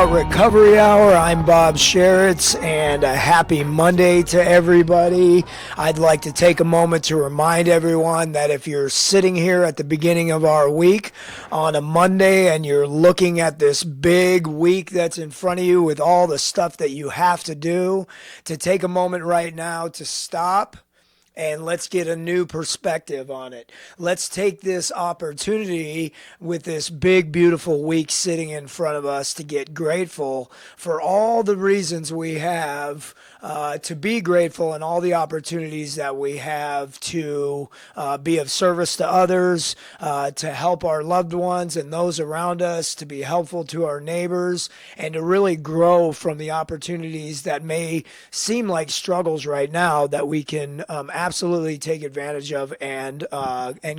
Out Recovery Hour. I'm Bob Sharits, and a happy Monday to everybody. I'd like to take a moment to remind everyone that if you're sitting here at the beginning of our week on a Monday and you're looking at this big week that's in front of you with all the stuff that you have to do, to take a moment right now to stop and let's get a new perspective on it. Let's take this opportunity with this big, beautiful week sitting in front of us to get grateful for all the reasons we have to be grateful and all the opportunities that we have to be of service to others, to help our loved ones and those around us, to be helpful to our neighbors, and to really grow from the opportunities that may seem like struggles right now that we can absolutely take advantage of and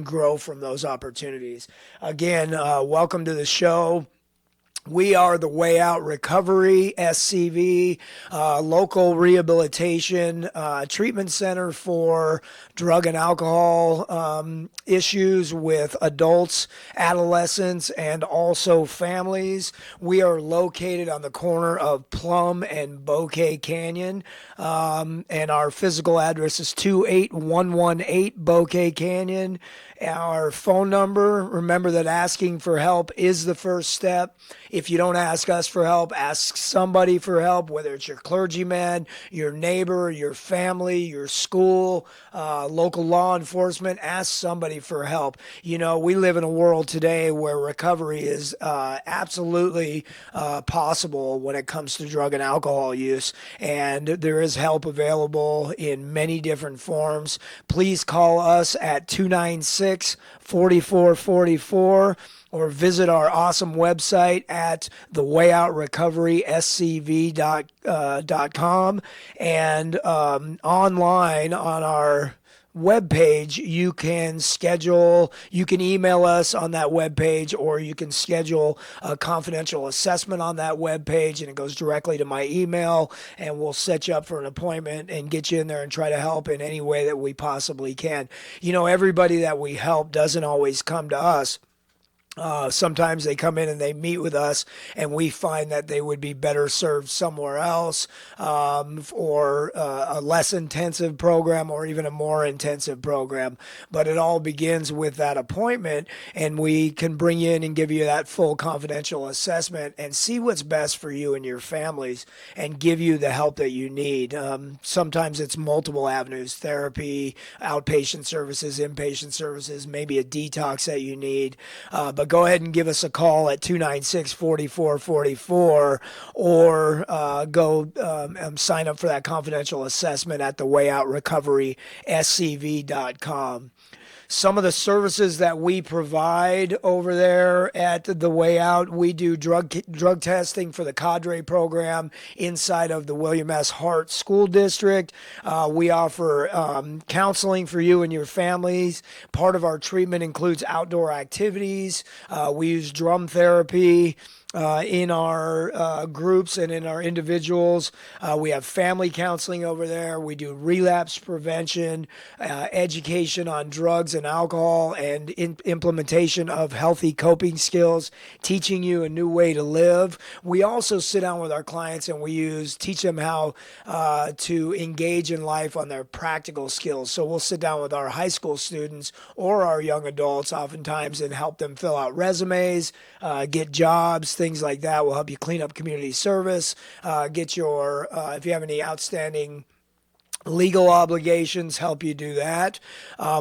grow from those opportunities. Again, welcome to the show. We are the Way Out Recovery, SCV, local rehabilitation treatment center for drug and alcohol issues with adults, adolescents, and also families. We are located on the corner of Plum and Bouquet Canyon, and our physical address is 28118 Bouquet Canyon. Our phone number, remember that asking for help is the first step. If you don't ask us for help, ask somebody for help, whether it's your clergyman, your neighbor, your family, your school, local law enforcement. Ask somebody for help. You know, we live in a world today where recovery is absolutely possible when it comes to drug and alcohol use, and there is help available in many different forms. Please call us at 296-4444 or visit our awesome website at thewayoutrecoveryscv.com, and online on our webpage you can email us on that webpage, or you can schedule a confidential assessment on that webpage, and it goes directly to my email, and we'll set you up for an appointment and get you in there and try to help in any way that we possibly can. You know, everybody that we help doesn't always come to us. Sometimes they come in and they meet with us, and we find that they would be better served somewhere else, or a less intensive program, or even a more intensive program. But it all begins with that appointment, and we can bring you in and give you that full confidential assessment and see what's best for you and your families and give you the help that you need. Sometimes it's multiple avenues: therapy, outpatient services, inpatient services, maybe a detox that you need. But go ahead and give us a call at 296-4444, or go sign up for that confidential assessment at thewayoutrecoveryscv.com. Some of the services that we provide over there at the Way Out, we do drug testing for the Cadre program inside of the William S. Hart School District. We offer counseling for you and your families. Part of our treatment includes outdoor activities. We use drum therapy in our groups and in our individuals. We have family counseling over there. We do relapse prevention, education on drugs and alcohol, and implementation of healthy coping skills, teaching you a new way to live. We also sit down with our clients and we teach them how to engage in life on their practical skills. So we'll sit down with our high school students or our young adults oftentimes and help them fill out resumes, get jobs, things like that. Will help you clean up community service, get your, if you have any outstanding legal obligations, help you do that.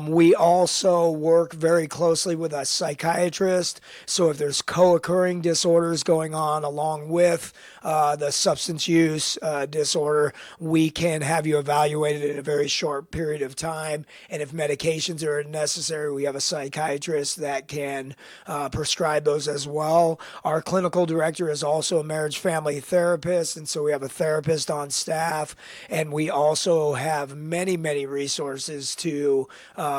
We also work very closely with a psychiatrist. So if there's co-occurring disorders going on along with the substance use disorder, we can have you evaluated in a very short period of time. And if medications are necessary, we have a psychiatrist that can prescribe those as well. Our clinical director is also a marriage family therapist, and so we have a therapist on staff. And we also also have many, many resources to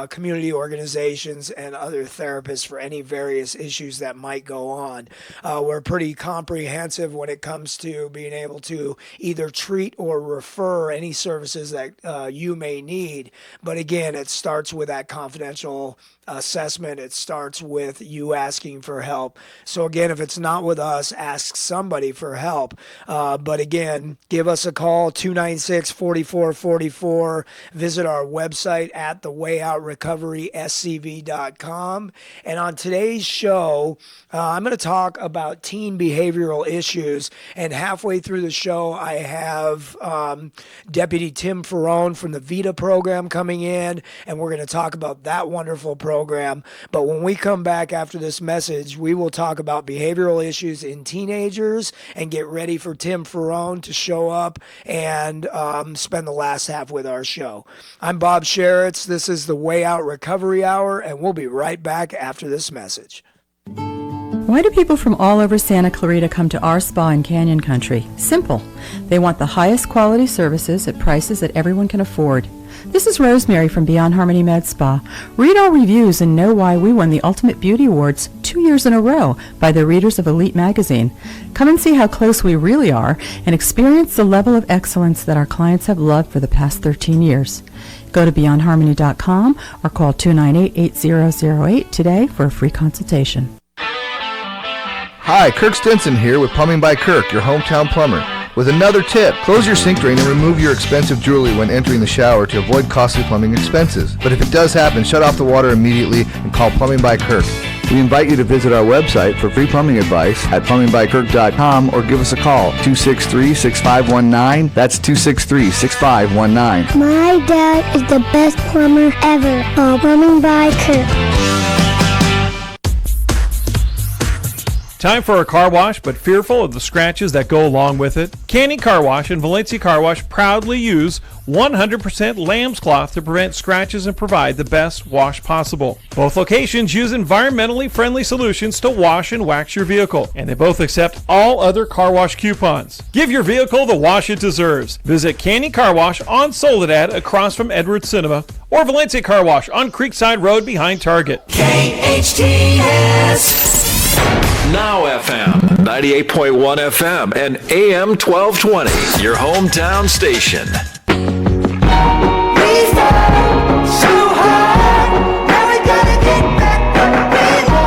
community organizations and other therapists for any various issues that might go on. We're pretty comprehensive when it comes to being able to either treat or refer any services that you may need. But again, it starts with that confidential assessment. It starts with you asking for help. So again, if it's not with us, ask somebody for help. But again, give us a call, 296-4444. Visit our website at thewayoutrocoveryscv.com. And on today's show, I'm going to talk about teen behavioral issues. And halfway through the show, I have Deputy Tim Ferrone from the VITA program coming in, and we're going to talk about that wonderful program. But when we come back after this message, we will talk about behavioral issues in teenagers and get ready for Tim Ferrone to show up and spend the last half with our show. I'm Bob Sharits. This is the Way Out Recovery Hour, and we'll be right back after this message. Why do people from all over Santa Clarita come to our spa in Canyon Country? Simple. They want the highest quality services at prices that everyone can afford. This is Rosemary from Beyond Harmony Med Spa. Read our reviews and know why we won the Ultimate Beauty Awards 2 years in a row by the readers of Elite Magazine. Come and see how close we really are and experience the level of excellence that our clients have loved for the past 13 years. Go to beyondharmony.com or call 298-8008 today for a free consultation. Hi, Kirk Stinson here with Plumbing by Kirk, your hometown plumber. With another tip, close your sink drain and remove your expensive jewelry when entering the shower to avoid costly plumbing expenses. But if it does happen, shut off the water immediately and call Plumbing by Kirk. We invite you to visit our website for free plumbing advice at plumbingbyKirk.com or give us a call, 263-6519. That's 263-6519. My dad is the best plumber ever. Call Plumbing by Kirk. Time for a car wash, but fearful of the scratches that go along with it? Canning Car Wash and Valencia Car Wash proudly use 100% lamb's cloth to prevent scratches and provide the best wash possible. Both locations use environmentally friendly solutions to wash and wax your vehicle, and they both accept all other car wash coupons. Give your vehicle the wash it deserves. Visit Canning Car Wash on Soledad across from Edwards Cinema, or Valencia Car Wash on Creekside Road behind Target. KHTS. Now FM, 98.1 FM and AM 1220, your hometown station. We fought so hard, now we gotta get back up where we belong.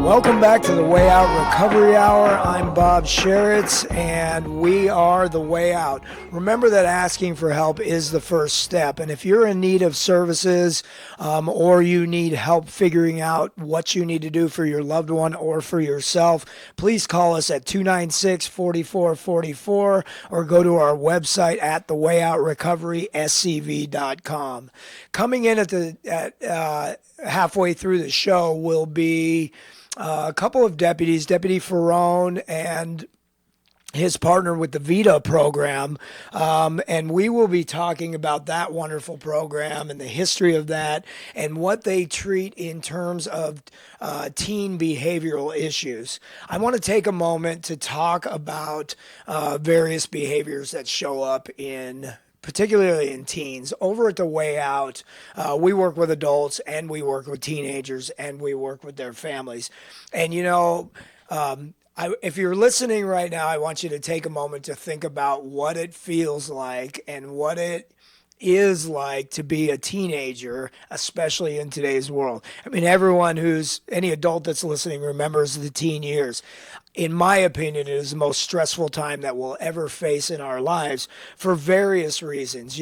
Welcome back to the Way Out Recovery Hour. I'm Bob Sharits, and we are the Way Out. Remember that asking for help is the first step, and if you're in need of services or you need help figuring out what you need to do for your loved one or for yourself, please call us at 296-4444 or go to our website at thewayoutrocoveryscv.com. Coming in at halfway through the show will be a couple of deputies, Deputy Ferrone and his partner with the VITA program, and we will be talking about that wonderful program and the history of that and what they treat in terms of teen behavioral issues. I want to take a moment to talk about various behaviors that show up particularly in teens. Over at the Way Out, we work with adults and we work with teenagers and we work with their families. And if you're listening right now, I want you to take a moment to think about what it feels like and what it is like to be a teenager, especially in today's world. I mean, any adult that's listening remembers the teen years. In my opinion, it is the most stressful time that we'll ever face in our lives for various reasons.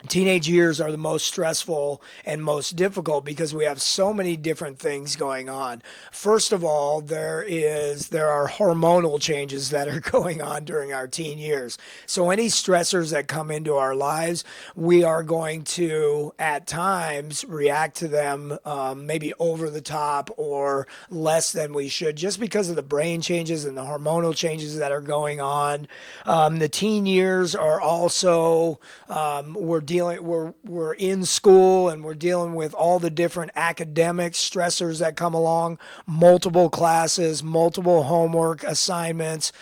Teenage years are the most stressful and most difficult because we have so many different things going on. First of all, there are hormonal changes that are going on during our teen years. So any stressors that come into our lives, we are going to, at times, react to them maybe over the top or less than we should, just because of the brain changes and the hormonal changes that are going on. The teen years are also, we're we're in school and we're dealing with all the different academic stressors that come along, multiple classes, multiple homework assignments,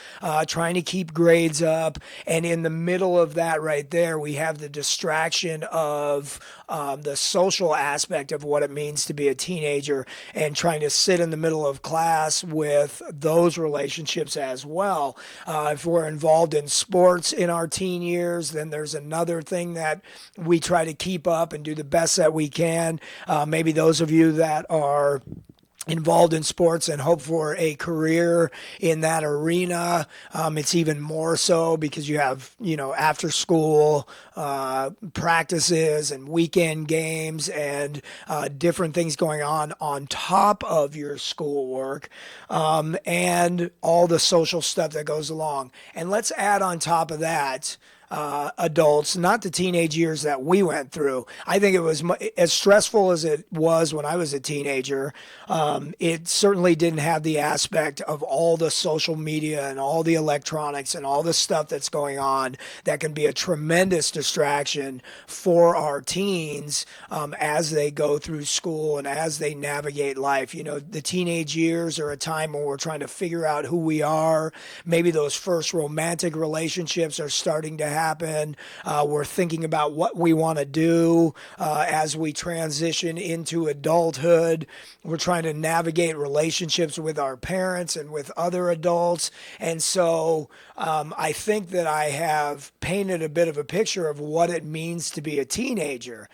trying to keep grades up. And in the middle of that right there, we have the distraction of the social aspect of what it means to be a teenager and trying to sit in the middle of class with those relationships as well. If we're involved in sports in our teen years, then there's another thing that we try to keep up and do the best that we can. Maybe those of you that are involved in sports and hope for a career in that arena. It's even more so because you have, after school practices and weekend games and different things going on top of your schoolwork, and all the social stuff that goes along. And let's add on top of that, adults, not the teenage years that we went through. I think it was as stressful as it was when I was a teenager. It certainly didn't have the aspect of all the social media and all the electronics and all the stuff that's going on that can be a tremendous distraction for our teens as they go through school and as they navigate life. The teenage years are a time when we're trying to figure out who we are. Maybe those first romantic relationships are starting to happen. We're thinking about what we want to do as we transition into adulthood. We're trying to navigate relationships with our parents and with other adults. And so I think that I have painted a bit of a picture of what it means to be a teenager.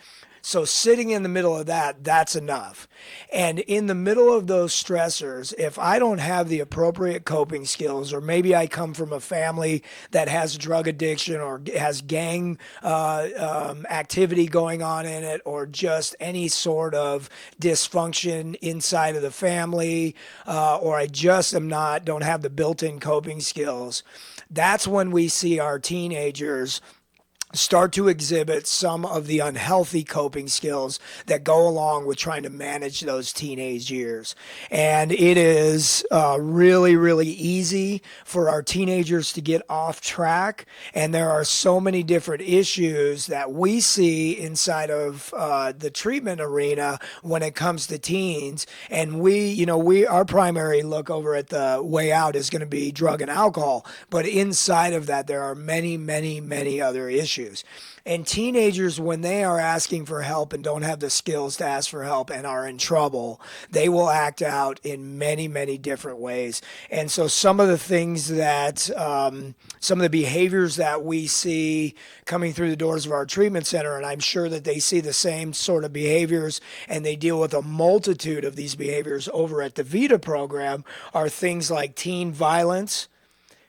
So sitting in the middle of that, that's enough. And in the middle of those stressors, if I don't have the appropriate coping skills, or maybe I come from a family that has drug addiction or has gang activity going on in it, or just any sort of dysfunction inside of the family, or I just don't have the built-in coping skills, that's when we see our teenagers start to exhibit some of the unhealthy coping skills that go along with trying to manage those teenage years. And it is really, really easy for our teenagers to get off track. And there are so many different issues that we see inside of the treatment arena when it comes to teens. And our primary look over at the way out is going to be drug and alcohol. But inside of that, there are many, many, many other issues. And teenagers, when they are asking for help and don't have the skills to ask for help and are in trouble, they will act out in many, many different ways. And so some of the things that, some of the behaviors that we see coming through the doors of our treatment center, and I'm sure that they see the same sort of behaviors and they deal with a multitude of these behaviors over at the VITA program, are things like teen violence,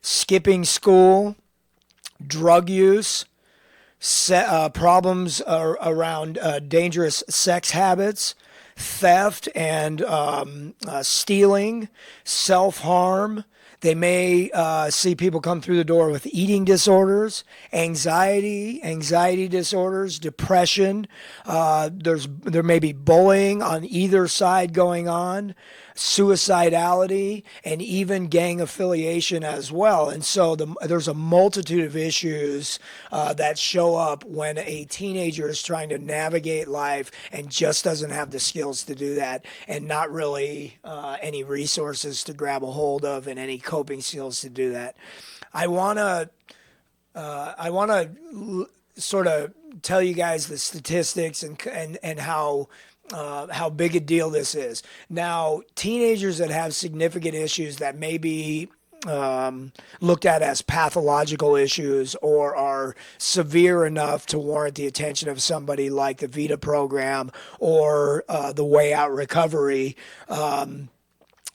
skipping school, drug use, problems around dangerous sex habits, theft and stealing, self-harm. They may see people come through the door with eating disorders, anxiety disorders, depression. There may be bullying on either side going on, suicidality, and even gang affiliation as well. And so there's a multitude of issues that show up when a teenager is trying to navigate life and just doesn't have the skills to do that, and not really any resources to grab a hold of and any coping skills to do that. I want to sort of tell you guys the statistics and how big a deal this is. Now, teenagers that have significant issues that may be looked at as pathological issues or are severe enough to warrant the attention of somebody like the VITA program or the Way Out Recovery,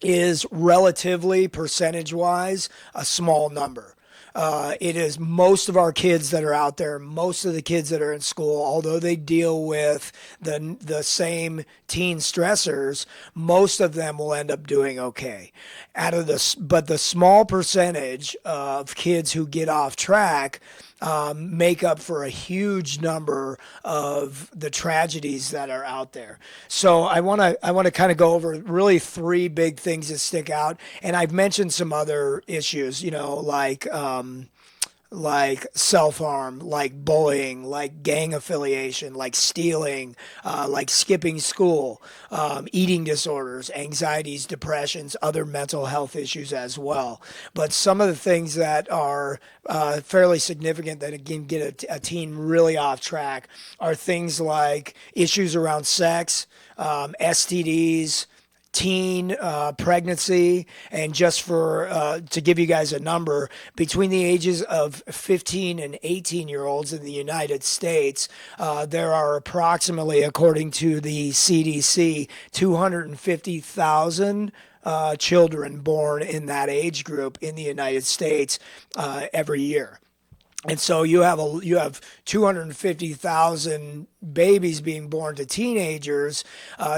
is relatively, percentage-wise, a small number. It is most of our kids that are out there, most of the kids that are in school, although they deal with the same teen stressors, most of them will end up doing okay. But the small percentage of kids who get off track make up for a huge number of the tragedies that are out there. So I want to kind of go over really three big things that stick out, and I've mentioned some other issues, like like self-harm, like bullying, like gang affiliation, like stealing, like skipping school, eating disorders, anxieties, depressions, other mental health issues as well. But some of the things that are fairly significant that can get a teen really off track are things like issues around sex, STDs, teen pregnancy, and just for to give you guys a number, between the ages of 15 and 18-year-olds in the United States, there are approximately, according to the CDC, 250,000 children born in that age group in the United States every year. And so you have 250,000 babies being born to teenagers.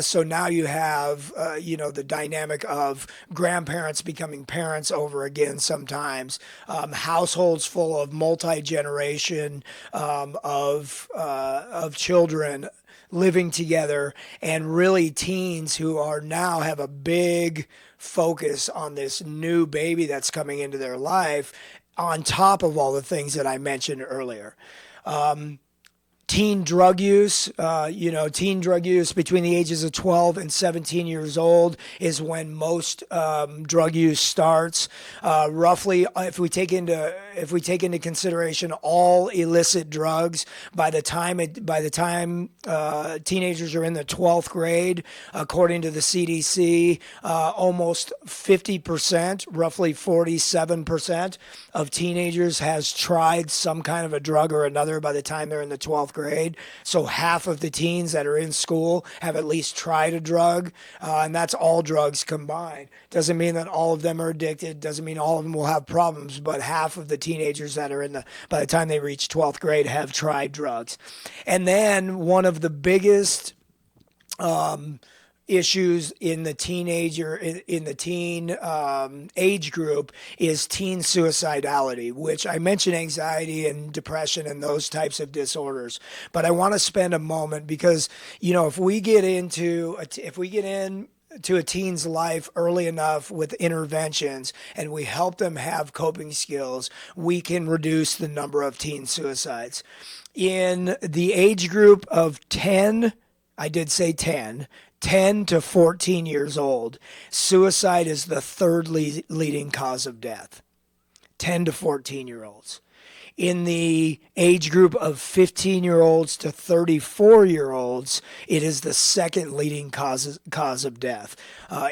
So now you have the dynamic of grandparents becoming parents over again sometimes, households full of multi-generation of children living together, and really teens who are now have a big focus on this new baby that's coming into their life, on top of all the things that I mentioned earlier. Teen drug use, teen drug use between the ages of 12 and 17 years old is when most drug use starts. Roughly, if we take into consideration all illicit drugs, by the time teenagers are in the 12th grade, according to the CDC, almost 50%, roughly 47% of teenagers has tried some kind of a drug or another by the time they're in the 12th grade. So half of the teens that are in school have at least tried a drug, and that's all drugs combined. Doesn't mean that all of them are addicted, doesn't mean all of them will have problems, but half of the teenagers that are by the time they reach 12th grade have tried drugs. And then one of the biggest issues in the teen age group is teen suicidality, which I mentioned anxiety and depression and those types of disorders. But I want to spend a moment because, if we get into a teen's life early enough with interventions and we help them have coping skills, we can reduce the number of teen suicides. In the age group of 10, I did say 10 to 14 years old, suicide is the third leading cause of death. 10 to 14-year-olds. In the age group of 15-year-olds to 34-year-olds, it is the second leading cause of death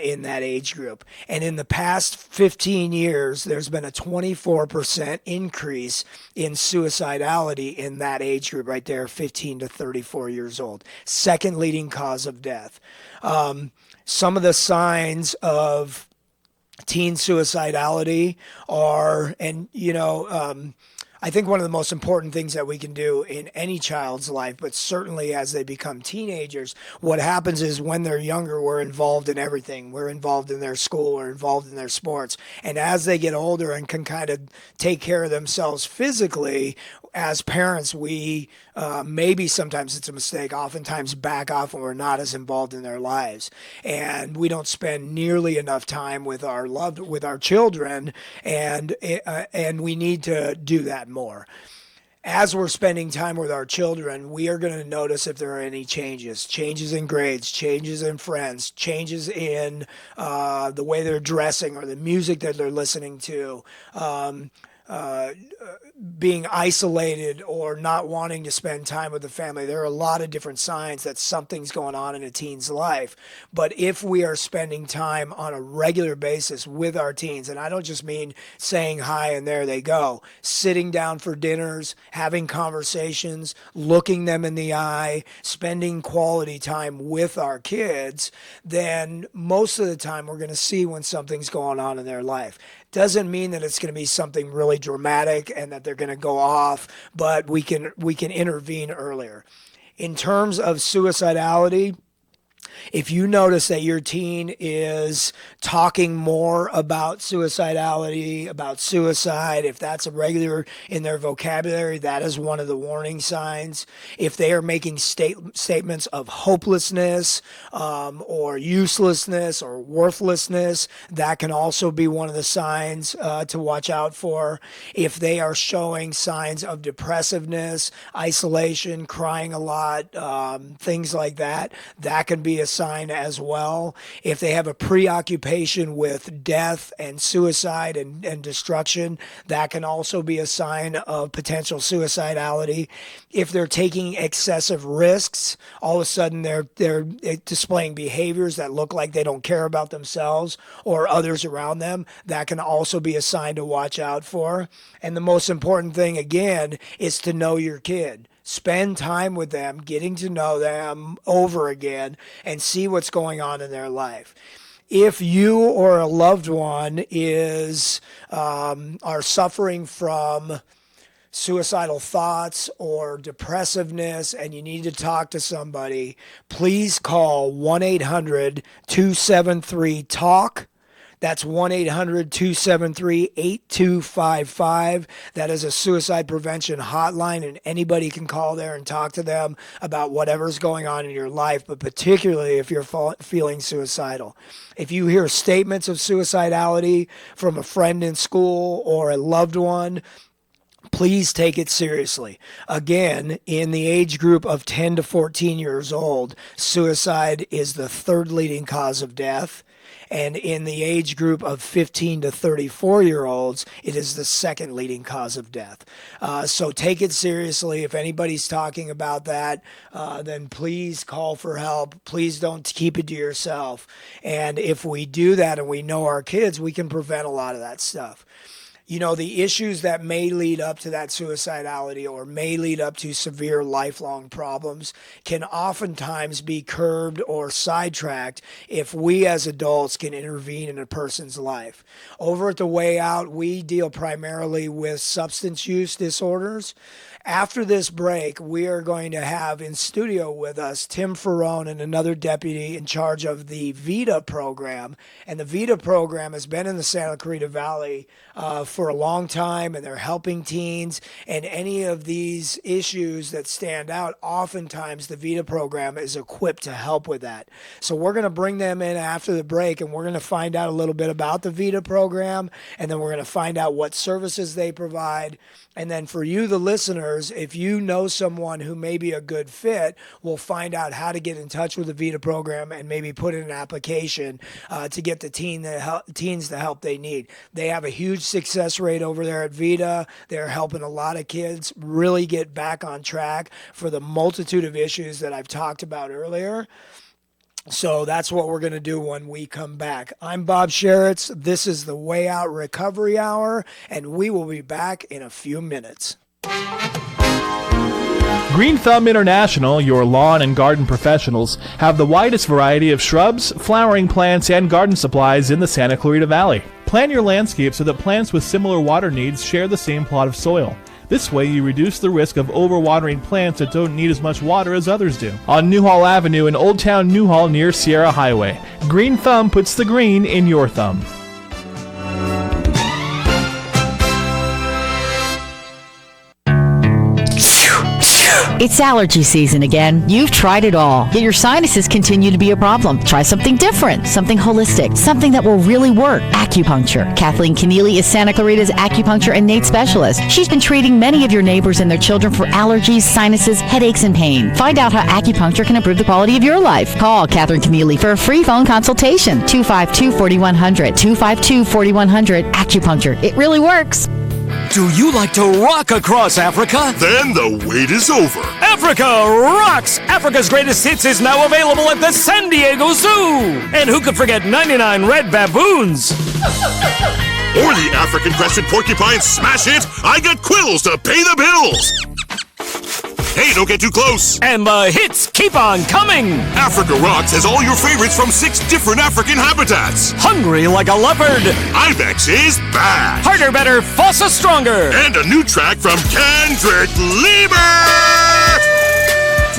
in that age group. And in the past 15 years, there's been a 24% increase in suicidality in that age group right there, 15 to 34 years old. Second leading cause of death. Some of the signs of teen suicidality are, I think one of the most important things that we can do in any child's life, but certainly as they become teenagers, what happens is when they're younger, we're involved in everything. We're involved in their school, we're involved in their sports. And as they get older and can kind of take care of themselves physically, as parents, we maybe sometimes it's a mistake, oftentimes back off when we're not as involved in their lives. And we don't spend nearly enough time with our children, and we need to do that more. As we're spending time with our children, we are going to notice if there are any changes in grades, changes in friends, changes in the way they're dressing or the music that they're listening to, being isolated or not wanting to spend time with the family. There are a lot of different signs that something's going on in a teen's life. But if we are spending time on a regular basis with our teens, and I don't just mean saying hi and there they go, sitting down for dinners, having conversations, looking them in the eye, spending quality time with our kids, then most of the time we're going to see when something's going on in their life. Doesn't mean that it's going to be something really dramatic and that they're going to go off, but we can intervene earlier. In terms of suicidality, If you notice that your teen is talking more about suicidality, about suicide, if that's a regular in their vocabulary, that is one of the warning signs. If they are making statements of hopelessness or uselessness or worthlessness, that can also be one of the signs to watch out for. If they are showing signs of depressiveness, isolation, crying a lot, things like that, that can be a sign as well. If they have a preoccupation with death and suicide and destruction, that can also be a sign of potential suicidality. If they're taking excessive risks, all of a sudden they're displaying behaviors that look like they don't care about themselves or others around them, that can also be a sign to watch out for. And the most important thing, again, is to know your kid. Spend time with them, getting to know them over again, and see what's going on in their life. If you or a loved one are suffering from suicidal thoughts or depressiveness and you need to talk to somebody, please call 1-800-273-TALK. That's 1-800-273-8255. That is a suicide prevention hotline, and anybody can call there and talk to them about whatever's going on in your life, but particularly if you're feeling suicidal. If you hear statements of suicidality from a friend in school or a loved one, please take it seriously. Again, in the age group of 10 to 14 years old, suicide is the third leading cause of death. And in the age group of 15 to 34-year-olds, it is the second leading cause of death. So take it seriously. If anybody's talking about that, then please call for help. Please don't keep it to yourself. And if we do that and we know our kids, we can prevent a lot of that stuff. You know, the issues that may lead up to that suicidality or may lead up to severe lifelong problems can oftentimes be curbed or sidetracked if we as adults can intervene in a person's life. Over at the Way Out, we deal primarily with substance use disorders. After this break, we are going to have in studio with us Tim Ferrone and another deputy in charge of the VITA program. And the VITA program has been in the Santa Clarita Valley for a long time, and they're helping teens. And any of these issues that stand out, oftentimes the VITA program is equipped to help with that. So we're going to bring them in after the break, and we're going to find out a little bit about the VITA program, and then we're going to find out what services they provide. And then for you, the listeners, if you know someone who may be a good fit, we'll find out how to get in touch with the VITA program and maybe put in an application to get the teens the help they need. They have a huge success rate over there at VITA. They're helping a lot of kids really get back on track for the multitude of issues that I've talked about earlier. So that's what we're going to do when we come back. I'm Bob Sharits. This is the Way Out Recovery Hour, and we will be back in a few minutes. Green Thumb International, your lawn and garden professionals, have the widest variety of shrubs, flowering plants, and garden supplies in the Santa Clarita Valley. Plan your landscape so that plants with similar water needs share the same plot of soil. This way, you reduce the risk of overwatering plants that don't need as much water as others do. On Newhall Avenue in Old Town Newhall near Sierra Highway, Green Thumb puts the green in your thumb. It's allergy season again. You've tried it all, yet your sinuses continue to be a problem. Try something different, something holistic, something that will really work. Acupuncture. Kathleen Keneally is Santa Clarita's acupuncture and innate specialist. She's been treating many of your neighbors and their children for allergies, sinuses, headaches, and pain. Find out how acupuncture can improve the quality of your life. Call Kathleen Keneally for a free phone consultation. 252-4100. 252-4100. Acupuncture. It really works. Do you like to rock across Africa? Then the wait is over. Africa Rocks! Africa's Greatest Hits is now available at the San Diego Zoo! And who could forget 99 red baboons? Or the African crested porcupine smash hit, I Got Quills to Pay the Bills! Hey, don't get too close! And the hits keep on coming! Africa Rocks has all your favorites from 6 different African habitats. Hungry like a leopard. Ibex is back. Harder, better, fossa stronger. And a new track from Kendrick Lamar.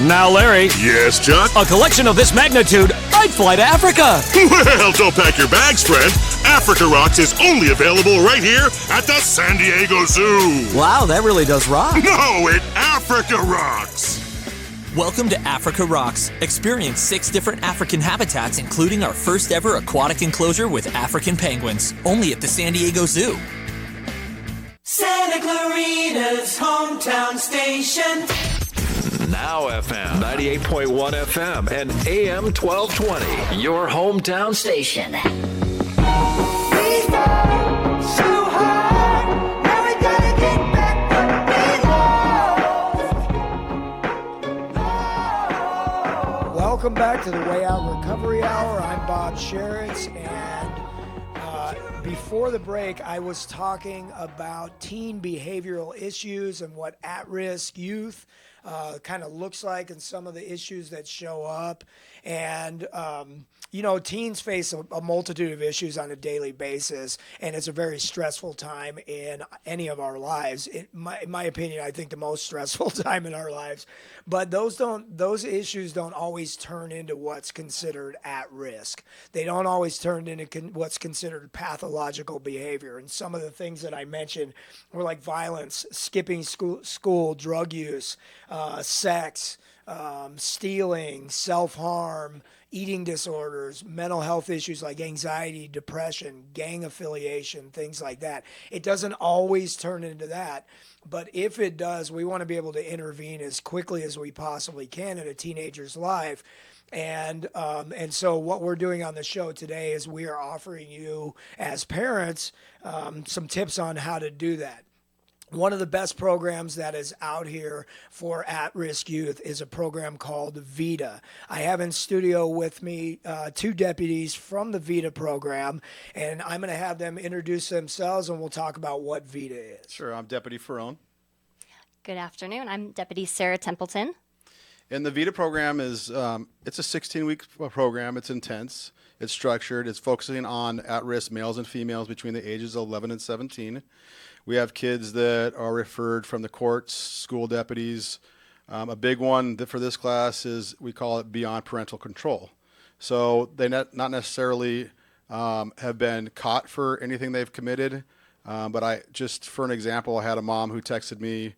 Now, Larry, Yes, Chuck? a collection of this magnitude, I'd fly to Africa. Well, don't pack your bags, friend. Africa Rocks is only available right here at the San Diego Zoo. Wow, that really does rock. No, it Africa Rocks. Welcome to Africa Rocks. Experience 6 different African habitats, including our first ever aquatic enclosure with African penguins. Only at the San Diego Zoo. Santa Clarita's hometown station. Now FM, 98.1 FM and AM 1220. Your hometown station. We fought so hard, now we gotta get back what we lost. Welcome back to the Way Out Recovery Hour. I'm Bob Sharits, and before the break, I was talking about teen behavioral issues and what at-risk youth kind of looks like and some of the issues that show up. And, teens face a multitude of issues on a daily basis, and it's a very stressful time in any of our lives. In my opinion, I think the most stressful time in our lives. But those issues don't always turn into what's considered at risk. They don't always turn into what's considered pathological behavior. And some of the things that I mentioned were like violence, skipping school, drug use, sex, stealing, self-harm, eating disorders, mental health issues like anxiety, depression, gang affiliation, things like that. It doesn't always turn into that, but if it does, we want to be able to intervene as quickly as we possibly can in a teenager's life. And so what we're doing on the show today is we are offering you as parents some tips on how to do that. One of the best programs that is out here for at-risk youth is a program called VITA. I have in studio with me 2 deputies from the VITA program, and I'm going to have them introduce themselves, and we'll talk about what VITA is. Sure, I'm Deputy Ferrone. Good afternoon. I'm Deputy Sarah Templeton. And the VITA program is it's a 16-week program. It's intense. It's structured. It's focusing on at-risk males and females between the ages of 11 and 17. We have kids that are referred from the courts, school deputies. A big one for this class is we call it beyond parental control. So they not necessarily have been caught for anything they've committed. But for an example, I had a mom who texted me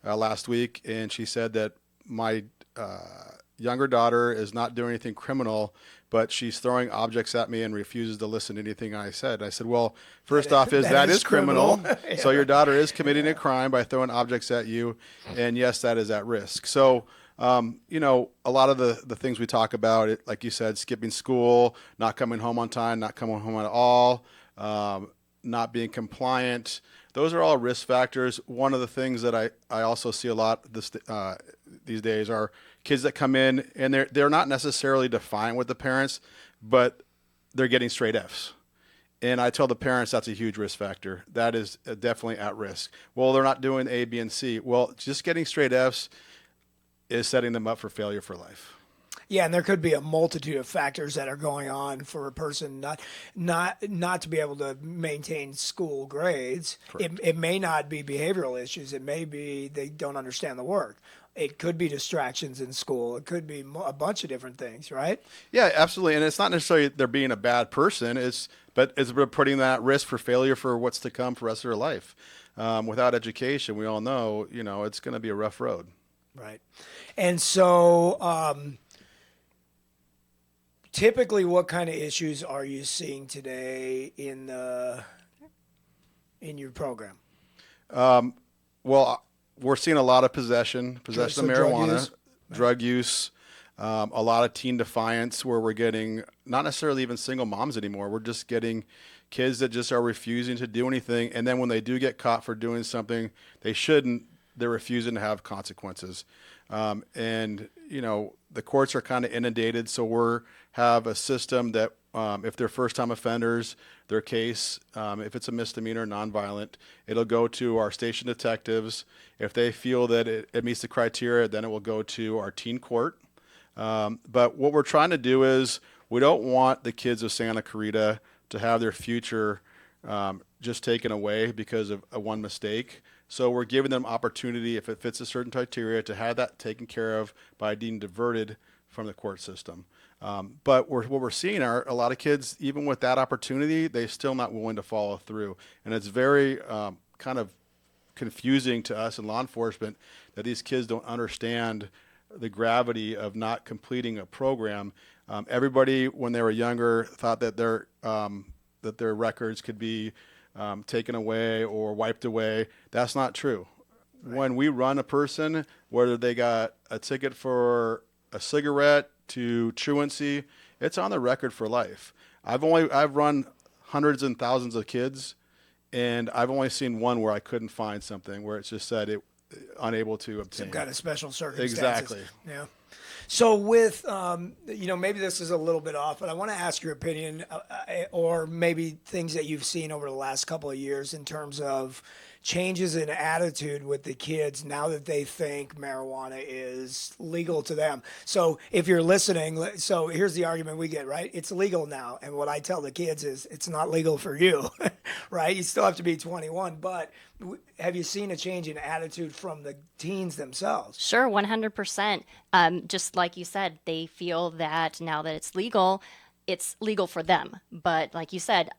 last week, and she said that my younger daughter is not doing anything criminal, but she's throwing objects at me and refuses to listen to anything I said. I said, well, first off, that is criminal. Yeah. So your daughter is committing a crime by throwing objects at you, and yes, that is at risk. So, a lot of the things we talk about, like you said, skipping school, not coming home on time, not coming home at all, not being compliant, those are all risk factors. One of the things that I also see a lot these days are kids that come in and they're not necessarily defiant with the parents, but they're getting straight Fs. And I tell the parents that's a huge risk factor. That is definitely at risk. Well, they're not doing A, B, and C. Well, just getting straight Fs is setting them up for failure for life. Yeah, and there could be a multitude of factors that are going on for a person not to be able to maintain school grades. It may not be behavioral issues. It may be they don't understand the work. It could be distractions in school. It could be a bunch of different things, right? Yeah, absolutely. And it's not necessarily they're being a bad person. But it's putting that at risk for failure for what's to come for the rest of their life. Without education, we all know, it's going to be a rough road. Right. And so typically what kind of issues are you seeing today in your program? Well, we're seeing a lot of possession of marijuana, drug use, a lot of teen defiance where we're getting not necessarily even single moms anymore. We're just getting kids that just are refusing to do anything. And then when they do get caught for doing something they shouldn't, they're refusing to have consequences. The courts are kind of inundated. So we have a system that if they're first-time offenders, their case, if it's a misdemeanor, nonviolent, it'll go to our station detectives. If they feel that it meets the criteria, then it will go to our teen court. But what we're trying to do is we don't want the kids of Santa Clarita to have their future just taken away because of one mistake. So we're giving them opportunity, if it fits a certain criteria, to have that taken care of by being diverted from the court system. But what we're seeing are a lot of kids, even with that opportunity, they're still not willing to follow through. And it's very kind of confusing to us in law enforcement that these kids don't understand the gravity of not completing a program. Everybody, when they were younger, thought that their records could be taken away or wiped away. That's not true. Right. When we run a person, whether they got a ticket for a cigarette to truancy, it's on the record for life. I've run hundreds and thousands of kids, and I've only seen one where I couldn't find something where it's just said it unable to obtain. Some kind of special circumstances. Exactly. Yeah. So with, maybe this is a little bit off, but I want to ask your opinion or maybe things that you've seen over the last couple of years in terms of changes in attitude with the kids now that they think marijuana is legal to them. So if you're listening, so here's the argument we get, right? It's legal now. And what I tell the kids is it's not legal for you, right? You still have to be 21. But have you seen a change in attitude from the teens themselves? Sure, 100%. Just like you said, they feel that now that it's legal for them. But like you said,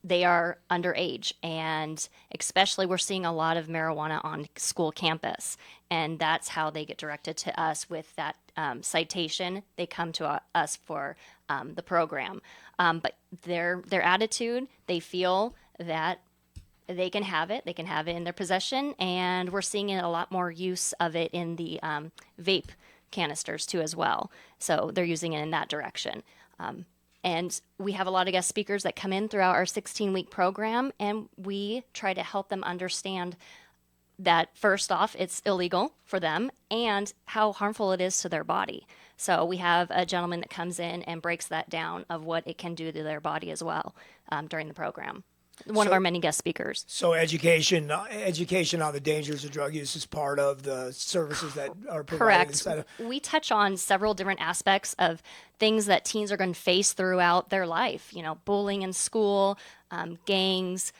they are underage, and especially we're seeing a lot of marijuana on school campus, and that's how they get directed to us with that citation. They come to us for the program, but their attitude, they feel that they can have it in their possession, and we're seeing a lot more use of it in the vape canisters too as well. So they're using it in that direction. And we have a lot of guest speakers that come in throughout our 16-week program, and we try to help them understand that, first off, it's illegal for them and how harmful it is to their body. So we have a gentleman that comes in and breaks that down of what it can do to their body as well during the program. One of our many guest speakers. So education on the dangers of drug use is part of the services that are provided. Correct. We touch on several different aspects of things that teens are going to face throughout their life. Bullying in school, gangs,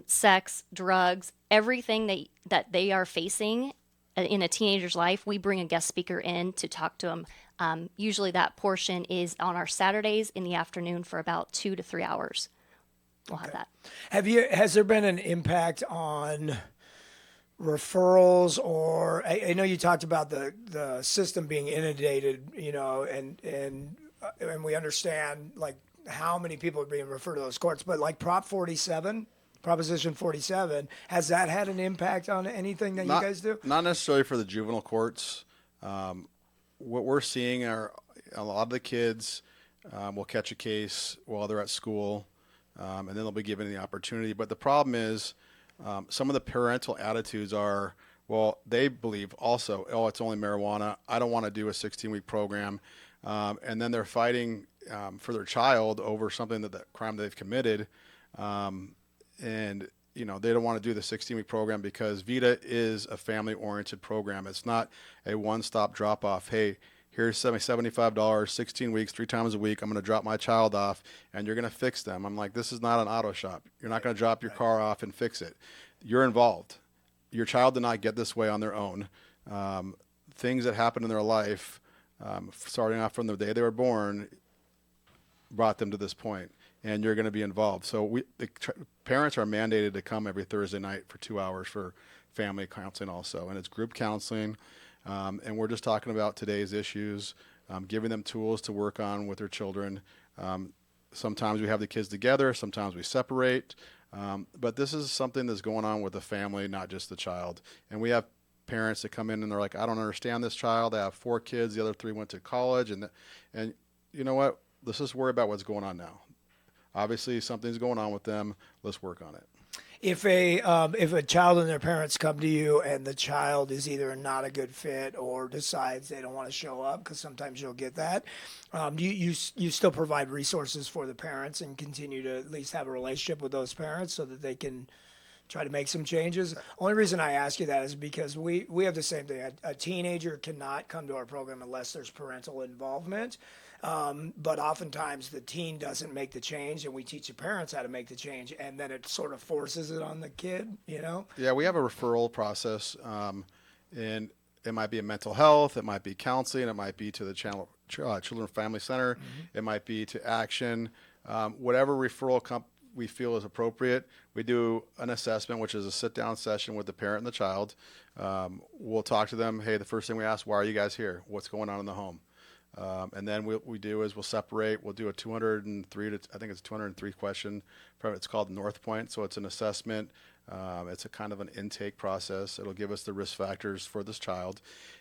sex, drugs, everything that they are facing in a teenager's life. We bring a guest speaker in to talk to them. Usually that portion is on our Saturdays in the afternoon for about 2 to 3 hours. We'll have that. Has there been an impact on referrals, or I know you talked about the system being inundated, and we understand like how many people are being referred to those courts, but like Proposition 47, has that had an impact on anything that you guys do? Not necessarily for the juvenile courts. What we're seeing are a lot of the kids will catch a case while they're at school. And then they'll be given the opportunity. But the problem is some of the parental attitudes are, well, they believe also, it's only marijuana. I don't want to do a 16-week program. And then they're fighting for their child over something that crime they've committed. And, they don't want to do the 16-week program because VITA is a family-oriented program. It's not a one-stop drop-off. Hey, here's $75, 16 weeks, 3 times a week. I'm going to drop my child off, and you're going to fix them. I'm like, this is not an auto shop. You're not going to drop your car off and fix it. You're involved. Your child did not get this way on their own. Things that happened in their life, starting off from the day they were born, brought them to this point, and you're going to be involved. So parents are mandated to come every Thursday night for 2 hours for family counseling also, and it's group counseling. And we're just talking about today's issues, giving them tools to work on with their children. Sometimes we have the kids together, sometimes we separate. But this is something that's going on with the family, not just the child. And we have parents that come in and they're like, I don't understand this child. I have 4 kids. The other 3 went to college. And you know what? Let's just worry about what's going on now. Obviously, something's going on with them. Let's work on it. If a child and their parents come to you and the child is either not a good fit or decides they don't want to show up, because sometimes you'll get that, you still provide resources for the parents and continue to at least have a relationship with those parents so that they can try to make some changes. Only reason I ask you that is because we have the same thing. A teenager cannot come to our program unless there's parental involvement. But oftentimes the teen doesn't make the change, and we teach the parents how to make the change, and then it sort of forces it on the kid, Yeah, we have a referral process, and it might be a mental health, it might be counseling, it might be to the Children Family Center, it might be to Action, whatever referral we feel is appropriate. We do an assessment, which is a sit-down session with the parent and the child. We'll talk to them. Hey, the first thing we ask, why are you guys here? What's going on in the home? And then what we do is we'll separate. We'll do a 203 question. It's called North Point. So it's an assessment. It's a kind of an intake process. It'll give us the risk factors for this child.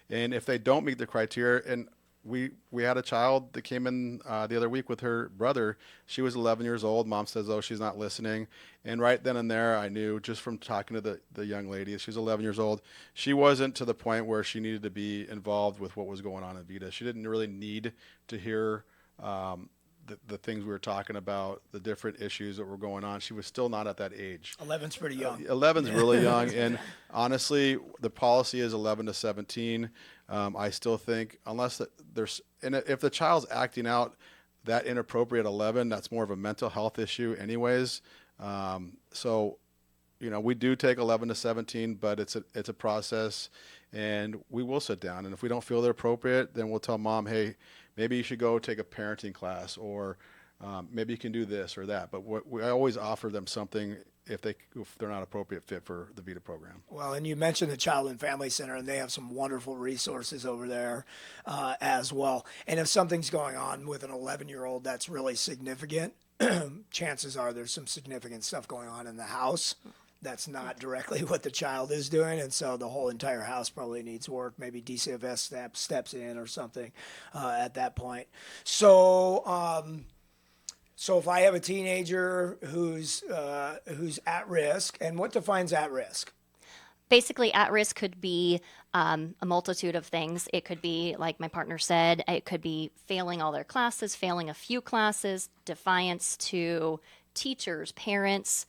And if they don't meet the criteria, and we had a child that came in the other week with her brother. She was 11 years old. Mom says, oh, she's not listening. And right then and there, I knew just from talking to the young lady, she's 11 years old, she wasn't to the point where she needed to be involved with what was going on in Vita. She didn't really need to hear the things we were talking about, the different issues that were going on. She was still not at that age. 11's pretty young. 11's really young. And honestly, the policy is 11 to 17. I still think unless if the child's acting out that inappropriate 11, that's more of a mental health issue anyways. So, we do take 11 to 17, but it's a process, and we will sit down. And if we don't feel they're appropriate, then we'll tell mom, hey, maybe you should go take a parenting class, or maybe you can do this or that. But we always offer them something if they're not appropriate fit for the Vita program. Well, and you mentioned the Child and Family Center, and they have some wonderful resources over there as well. And if something's going on with an 11-year-old that's really significant, chances are there's some significant stuff going on in the house that's not directly what the child is doing, and so the whole entire house probably needs work. Maybe DCFS steps in or something at that point. So if I have a teenager who's at risk, and what defines at risk? Basically, at risk could be a multitude of things. It could be, like my partner said, it could be failing all their classes, failing a few classes, defiance to teachers, parents,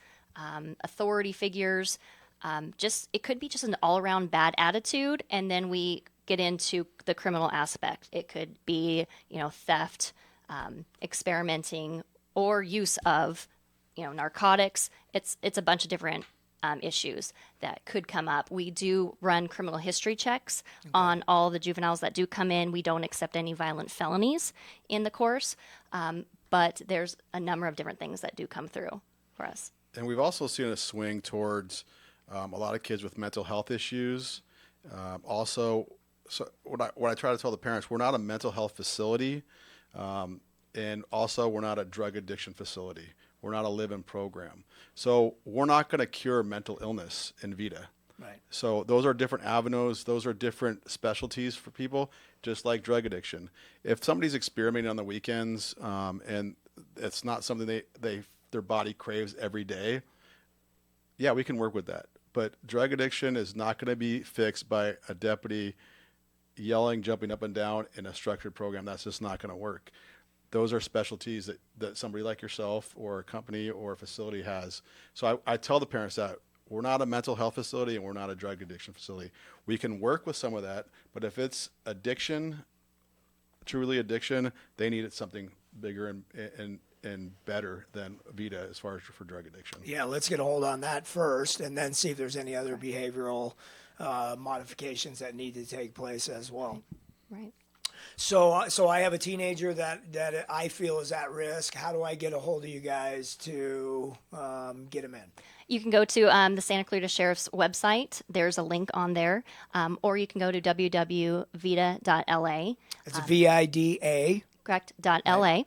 authority figures. It could be just an all-around bad attitude, and then we get into the criminal aspect. It could be, theft, experimenting, or use of, narcotics. It's a bunch of different issues that could come up. We do run criminal history checks on all the juveniles that do come in. We don't accept any violent felonies in the course, but there's a number of different things that do come through for us. And we've also seen a swing towards a lot of kids with mental health issues. So what I try to tell the parents, we're not a mental health facility, and also we're not a drug addiction facility. We're not a live-in program. So we're not going to cure mental illness in Vita. Right. So those are different avenues. Those are different specialties for people, just like drug addiction. If somebody's experimenting on the weekends and it's not something their body craves every day, yeah, we can work with that. But drug addiction is not going to be fixed by a deputy yelling, jumping up and down in a structured program. That's just not going to work. Those are specialties that somebody like yourself or a company or a facility has. So I tell the parents that we're not a mental health facility and we're not a drug addiction facility. We can work with some of that, but if it's addiction, truly addiction, they needed something bigger and better than Vita as far as for drug addiction. Yeah, let's get a hold on that first, and then see if there's any other behavioral modifications that need to take place as well. Right. So I have a teenager that I feel is at risk. How do I get a hold of you guys to get him in? You can go to the Santa Clarita Sheriff's website. There's a link on there. Or you can go to www.vida.la. It's VIDA. Correct, .la.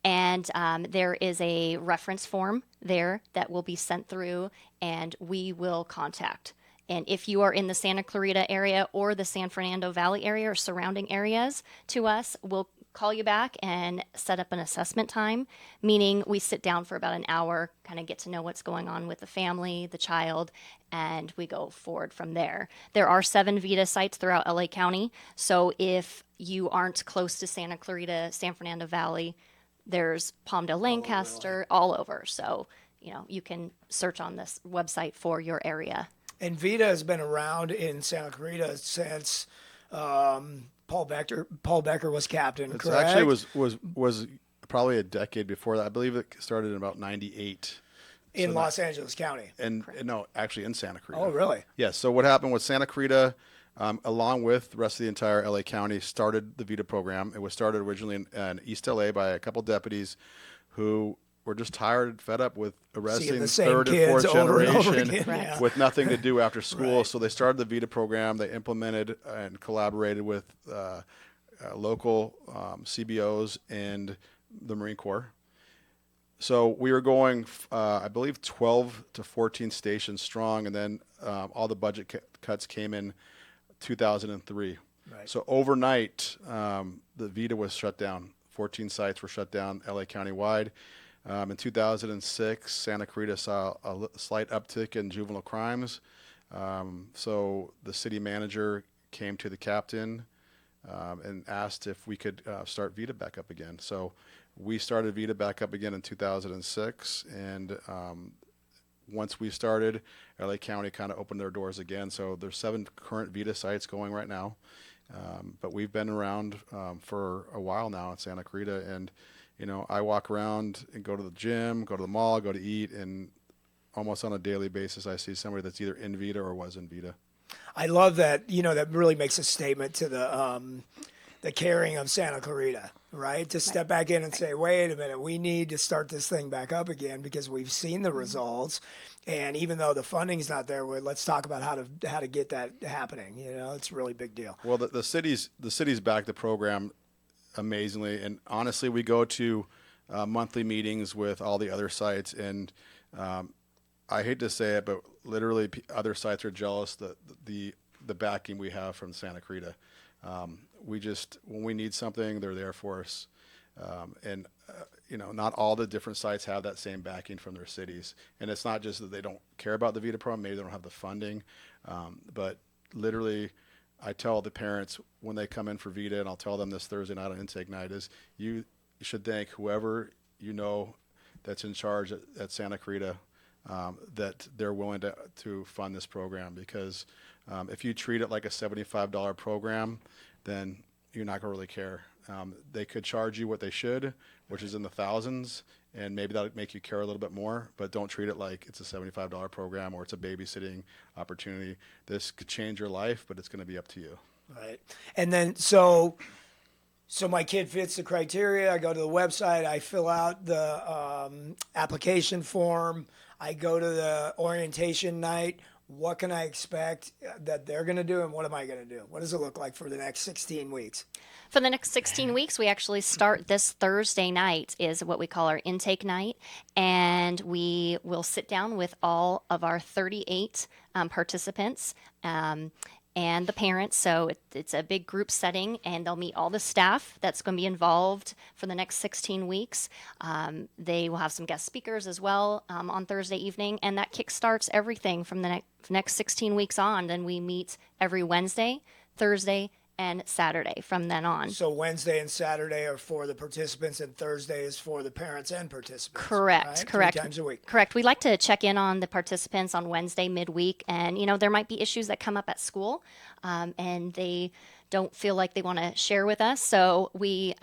And there is a reference form there that will be sent through, and we will contact. And if you are in the Santa Clarita area or the San Fernando Valley area or surrounding areas to us, we'll call you back and set up an assessment time, meaning we sit down for about an hour, kind of get to know what's going on with the family, the child, and we go forward from there. There are 7 Vita sites throughout LA County, so if you aren't close to Santa Clarita, San Fernando Valley, there's Palmdale, Lancaster, all over. So, you can search on this website for your area. And Vita has been around in Santa Clarita since Paul Becker was captain, It correct? actually was probably a decade before that. I believe it started in about 98. In Los Angeles County. And no, actually in Santa Clarita. Oh, really? Yes. So what happened was Santa Clarita, along with the rest of the entire LA County, started the VITA program. It was started originally in East LA by a couple deputies who were just tired and fed up with arresting the same third and kids fourth over and over generation again. Yeah. with nothing to do after school. Right. So they started the VITA program. They implemented and collaborated with local CBOs and the Marine Corps. So we were going, I believe, 12 to 14 stations strong, and then all the budget cuts came in 2003. Right. So overnight, the VITA was shut down. 14 sites were shut down, LA County-wide. In 2006, Santa Clarita saw a slight uptick in juvenile crimes. So the city manager came to the captain and asked if we could start VITA back up again. So we started VITA back up again in 2006, and once we started, LA County kind of opened their doors again. So there's 7 current VITA sites going right now, but we've been around for a while now in Santa Clarita, and I walk around and go to the gym, go to the mall, go to eat, and almost on a daily basis I see somebody that's either in VITA or was in VITA. I love that. That really makes a statement to the caring of Santa Clarita, right? To step back in and say, wait a minute, we need to start this thing back up again because we've seen the results. And even though the funding's not there, let's talk about how to get that happening. It's a really big deal. Well, the cities back the program amazingly, and honestly, we go to monthly meetings with all the other sites, and I hate to say it, but literally other sites are jealous the backing we have from Santa Clarita. When we need something, they're there for us, and not all the different sites have that same backing from their cities, and it's not just that they don't care about the VITA program, maybe they don't have the funding, but literally, I tell the parents when they come in for VITA, and I'll tell them this Thursday night on intake night, is you should thank whoever that's in charge at Santa Clarita, that they're willing to fund this program, because if you treat it like a $75 program, then you're not going to really care. They could charge you what they should, which is in the thousands, and maybe that'll make you care a little bit more, but don't treat it like it's a $75 program or it's a babysitting opportunity. This could change your life, but it's going to be up to you. Right. And then, so my kid fits the criteria. I go to the website, I fill out the application form, I go to the orientation night. What can I expect that they're going to do, and what am I going to do? What does it look like for the next 16 weeks? For the next 16 weeks, we actually start this Thursday night is what we call our intake night, and we will sit down with all of our 38 participants and the parents. So it's a big group setting, and they'll meet all the staff that's going to be involved for the next 16 weeks. They will have some guest speakers as well on Thursday evening, and that kickstarts everything from the next 16 weeks on. Then we meet every Wednesday, Thursday, and Saturday from then on. So Wednesday and Saturday are for the participants, and Thursday is for the parents and participants. Correct, right? correct. 3 times a week. Correct. We like to check in on the participants on Wednesday midweek, and there might be issues that come up at school, and they don't feel like they want to share with us. So we,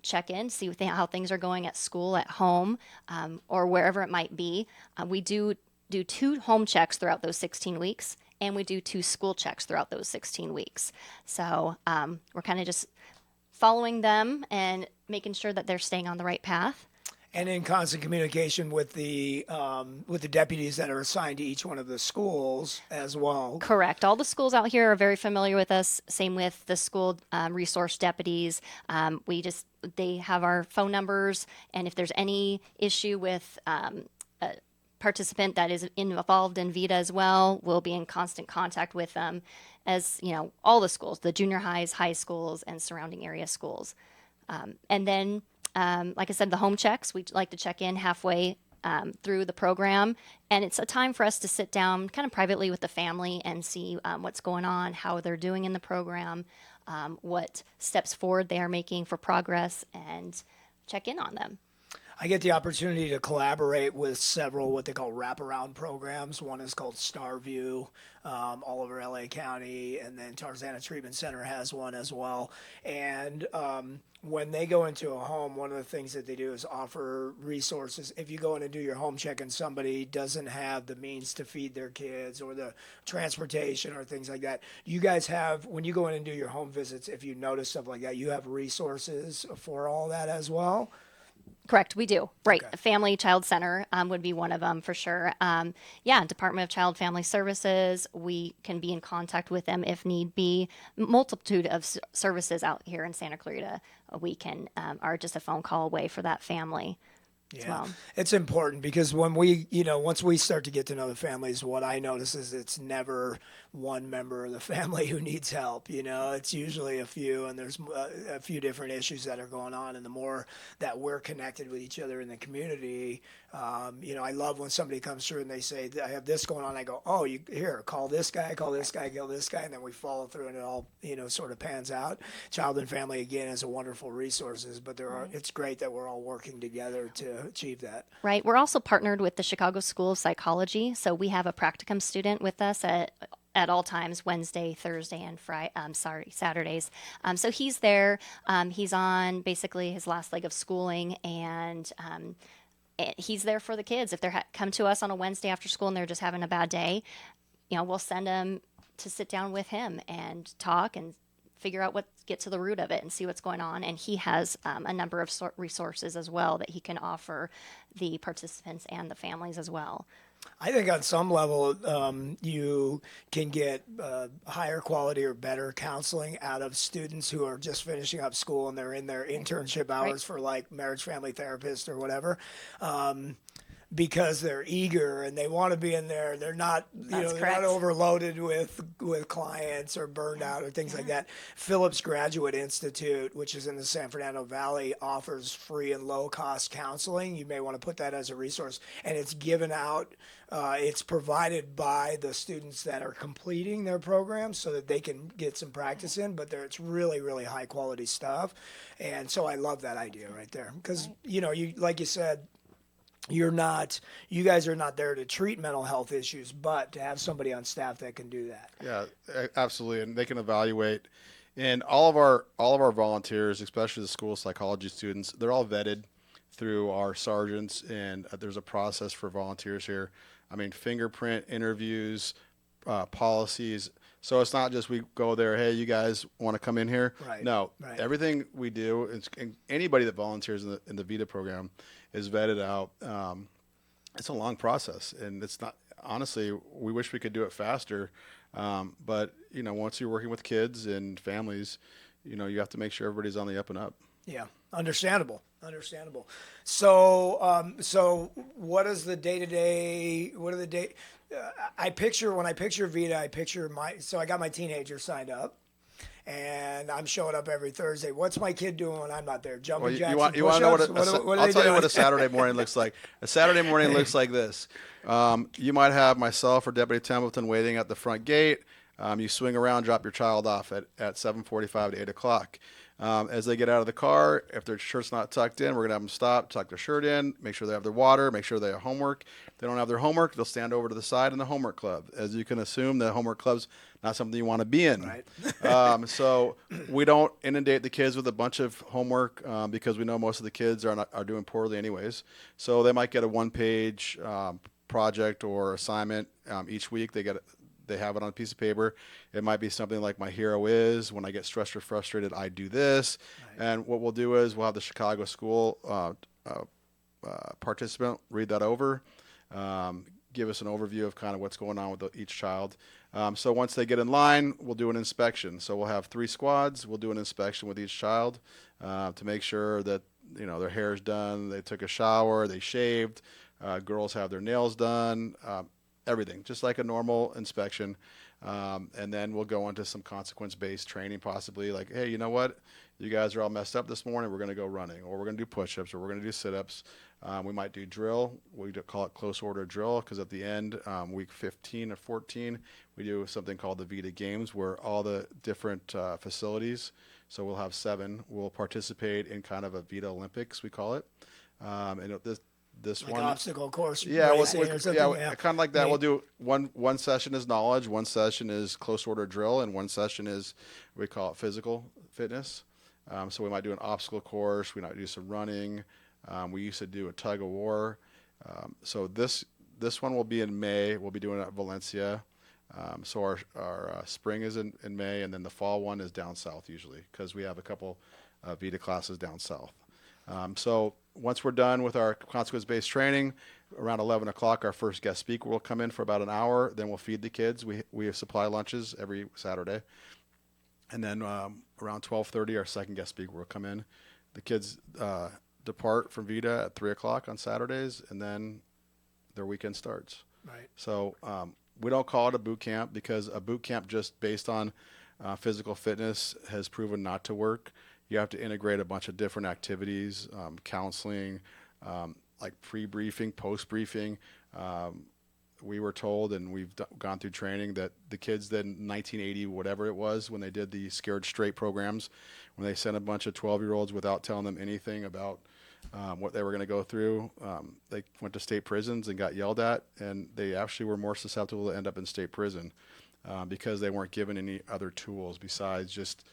check in, see how things are going at school, at home, or wherever it might be. We do 2 home checks throughout those 16 weeks. And we do 2 school checks throughout those 16 weeks. So we're kind of just following them and making sure that they're staying on the right path. And in constant communication with the deputies that are assigned to each one of the schools as well. Correct. All the schools out here are very familiar with us. Same with the school resource deputies. They have our phone numbers, and if there's any issue with participant that is involved in VITA as well, we'll be in constant contact with them, as all the schools, the junior highs, high schools, and surrounding area schools. And then, like I said, the home checks, we like to check in halfway through the program, and it's a time for us to sit down kind of privately with the family and see what's going on, how they're doing in the program, what steps forward they are making for progress, and check in on them. I get the opportunity to collaborate with several what they call wraparound programs. One is called Starview, all over LA County, and then Tarzana Treatment Center has one as well. And when they go into a home, one of the things that they do is offer resources. If you go in and do your home check and somebody doesn't have the means to feed their kids or the transportation or things like that, you guys have, when you go in and do your home visits, if you notice stuff like that, you have resources for all that as well? Correct, we do. Right. Okay. Family Child Center would be one of them for sure. Yeah, Department of Child Family Services, we can be in contact with them if need be. Multitude of services out here in Santa Clarita. We can are just a phone call away for that family. Yeah, as well. It's important because when we, once we start to get to know the families, what I notice is it's never one member of the family who needs help. It's usually a few, and there's a few different issues that are going on. And the more that we're connected with each other in the community, I love when somebody comes through and they say, I have this going on. I go, oh, here, call this guy, call this guy, call this guy. And then we follow through and it all, sort of pans out. Child and Family, again, is a wonderful resources, but it's great that we're all working together to achieve that. Right. We're also partnered with the Chicago School of Psychology. So we have a practicum student with us at all times, Wednesday, Thursday, and Saturdays. So he's there. He's on basically his last leg of schooling, and he's there for the kids. If they're come to us on a Wednesday after school and they're just having a bad day, we'll send them to sit down with him and talk and figure out get to the root of it and see what's going on. And he has a number of resources as well that he can offer the participants and the families as well. I think on some level, you can get higher quality or better counseling out of students who are just finishing up school and they're in their internship hours for like marriage family therapist or whatever. Because they're eager and they want to be in there. They're not, they're not overloaded with clients or burned out or things like that. Phillips Graduate Institute, which is in the San Fernando Valley, offers free and low-cost counseling. You may want to put that as a resource. And it's given out, it's provided by the students that are completing their programs so that they can get some practice in. But it's really, really high-quality stuff. And so I love that idea right there. Because, you like you said, you guys are not there to treat mental health issues, but to have somebody on staff that can do that. Yeah, absolutely. And they can evaluate. And all of our volunteers, especially the school psychology students, they're all vetted through our sergeants, and there's a process for volunteers here. I mean, fingerprint interviews, policies. So it's not just we go there, hey, you guys want to come in here? Right. No, everything we do, and anybody that volunteers in the VITA program is vetted out. It's a long process, and it's not, honestly, we wish we could do it faster. But, once you're working with kids and families, you have to make sure everybody's on the up and up. Yeah, understandable. So what is the day-to-day, when I picture VITA, I got my teenager signed up. And I'm showing up every Thursday. What's my kid doing when I'm not there? Jumping jacks, you want to know I'll tell you what a Saturday morning looks like. A Saturday morning looks like this. You might have myself or Deputy Templeton waiting at the front gate. You swing around, drop your child off at 7:45 to 8 o'clock. As they get out of the car, if their shirt's not tucked in, we're going to have them stop, tuck their shirt in, make sure they have their water, make sure they have homework. If they don't have their homework, they'll stand over to the side in the homework club. As you can assume, the homework club's not something you want to be in. Right. So we don't inundate the kids with a bunch of homework because we know most of the kids are doing poorly anyways. So they might get a one-page project or assignment each week. They have it on a piece of paper. It might be something like my hero is, when I get stressed or frustrated, I do this. Right. And what we'll do is we'll have the Chicago school participant read that over, give us an overview of kind of what's going on with each child. So once they get in line, we'll do an inspection. So we'll have 3 squads. We'll do an inspection with each child to make sure that their hair is done, they took a shower, they shaved, girls have their nails done, everything, just like a normal inspection. And then we'll go into some consequence-based training, possibly like, hey, you know what? You guys are all messed up this morning. We're going to go running, or we're going to do push-ups, or we're going to do sit-ups. We might do drill. We call it close order drill, because at the end, week 15 or 14, we do something called the VITA Games, where all the different facilities, so we'll have 7, will participate in kind of a VITA Olympics, we call it. And this like one obstacle course yeah, racing or something. kind of like that. We'll do one session is knowledge, one session is close order drill, and one session is we call it physical fitness. So we might do an obstacle course, we might do some running. We used to do a tug of war. So this one will be in May. We'll be doing it at Valencia. So our spring is in May, and then the fall one is down south usually because we have a couple Vita classes down south. So once we're done with our consequence-based training, around 11 o'clock, our first guest speaker will come in for about an hour. Then we'll feed the kids. We supply lunches every Saturday. And then around 12:30, our second guest speaker will come in. The kids depart from Vita at 3 o'clock on Saturdays, and then their weekend starts. Right. So we don't call it a boot camp because a boot camp just based on physical fitness has proven not to work. You have to integrate a bunch of different activities, counseling, like pre-briefing, post-briefing. We were told, and we've gone through training, that the kids then 1980, whatever it was, when they did the Scared Straight programs, when they sent a bunch of 12-year-olds without telling them anything about what they were going to go through, they went to state prisons and got yelled at, and they actually were more susceptible to end up in state prison because they weren't given any other tools besides just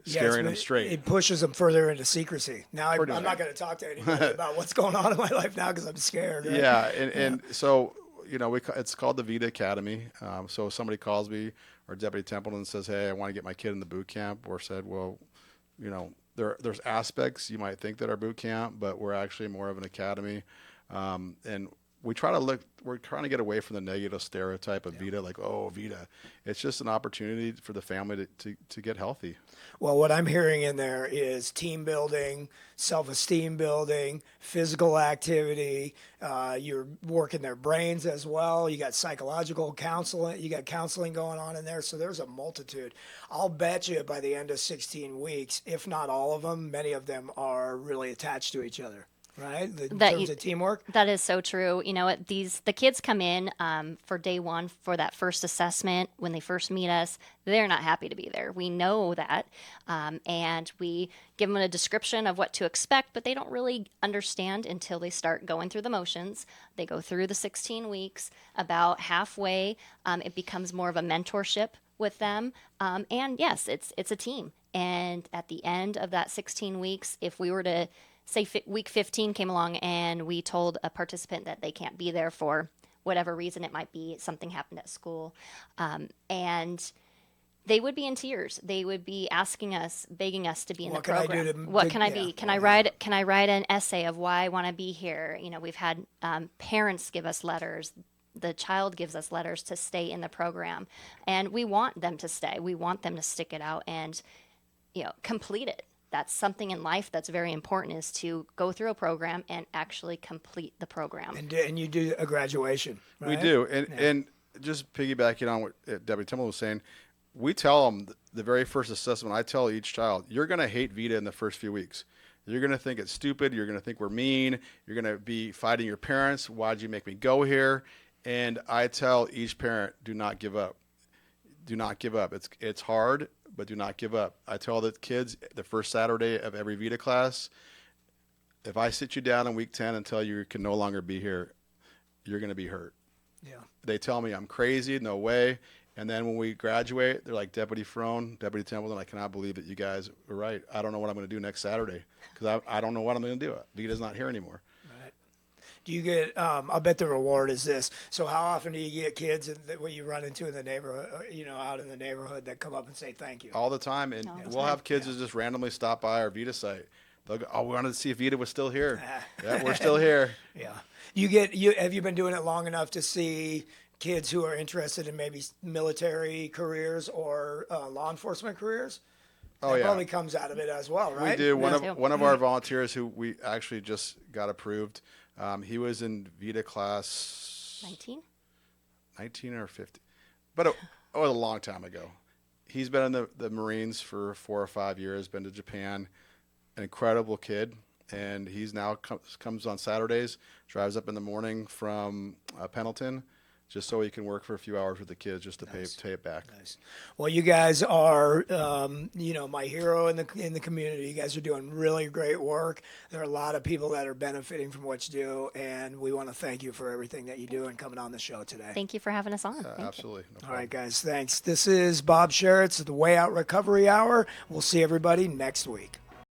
scaring them straight. It pushes them further into secrecy. Now I'm not going to talk to anybody about what's going on in my life now because I'm scared. Right? Yeah, and so it's called the Vita Academy. So if somebody calls me or Deputy Templeton says, "Hey, I want to get my kid in the boot camp," or said, "Well, there's aspects you might think that are boot camp, but we're actually more of an academy," and we're trying to get away from the negative stereotype of Vita, like, oh, Vita. It's just an opportunity for the family to get healthy. Well, what I'm hearing in there is team building, self-esteem building, physical activity. You're working their brains as well. You got psychological counseling. You got counseling going on in there. So there's a multitude. I'll bet you by the end of 16 weeks, if not all of them, many of them are really attached to each other. Right, in terms of teamwork. That is so true. The kids come in for day one for that first assessment. When they first meet us, they're not happy to be there. We know that, and we give them a description of what to expect, but they don't really understand until they start going through the motions. They go through the 16 weeks. About halfway, it becomes more of a mentorship with them. And yes, it's a team. And at the end of that 16 weeks, if we were to say week 15 came along and we told a participant that they can't be there for whatever reason it might be, something happened at school, and they would be in tears. They would be asking us, begging us to be in the program. What can I be? Can I write an essay of why I want to be here? We've had parents give us letters. The child gives us letters to stay in the program, and we want them to stay. We want them to stick it out and complete it. That's something in life that's very important, is to go through a program and actually complete the program. And you do a graduation, right? We do. And just piggybacking on what Debbie Timmel was saying, we tell them the very first assessment, I tell each child, you're going to hate Vita in the first few weeks. You're going to think it's stupid. You're going to think we're mean. You're going to be fighting your parents. Why'd you make me go here? And I tell each parent, do not give up. Do not give up. It's hard, but do not give up. I tell the kids the first Saturday of every Vita class, if I sit you down in week 10 and tell you can no longer be here, you're going to be hurt. Yeah. They tell me I'm crazy, no way. And then when we graduate, they're like, Deputy Frone, Deputy Templeton, I cannot believe that you guys were right. I don't know what I'm going to do next Saturday because I don't know what I'm going to do. Vita's not here anymore. Do you get, I bet the reward is this. So how often do you get kids that you run into in the neighborhood, out in the neighborhood that come up and say thank you? All the time. And we'll have kids that just randomly stop by our Vita site. They'll go, oh, we wanted to see if Vita was still here. Yeah, we're still here. Yeah. Have you been doing it long enough to see kids who are interested in maybe military careers or law enforcement careers? Oh, that probably comes out of it as well, right? We do. One of our volunteers who we actually just got approved, he was in Vita class 19 or 50, but it was a long time ago. He's been in the Marines for 4 or 5 years, been to Japan, an incredible kid, and he's now comes on Saturdays, drives up in the morning from Pendleton just so he can work for a few hours with the kids just to pay it back. Nice. Well, you guys are, my hero in the community. You guys are doing really great work. There are a lot of people that are benefiting from what you do, and we want to thank you for everything that you do and coming on the show today. Thank you for having us on. Absolutely. No All right, guys, thanks. This is Bob Sharits at the Way Out Recovery Hour. We'll see everybody next week.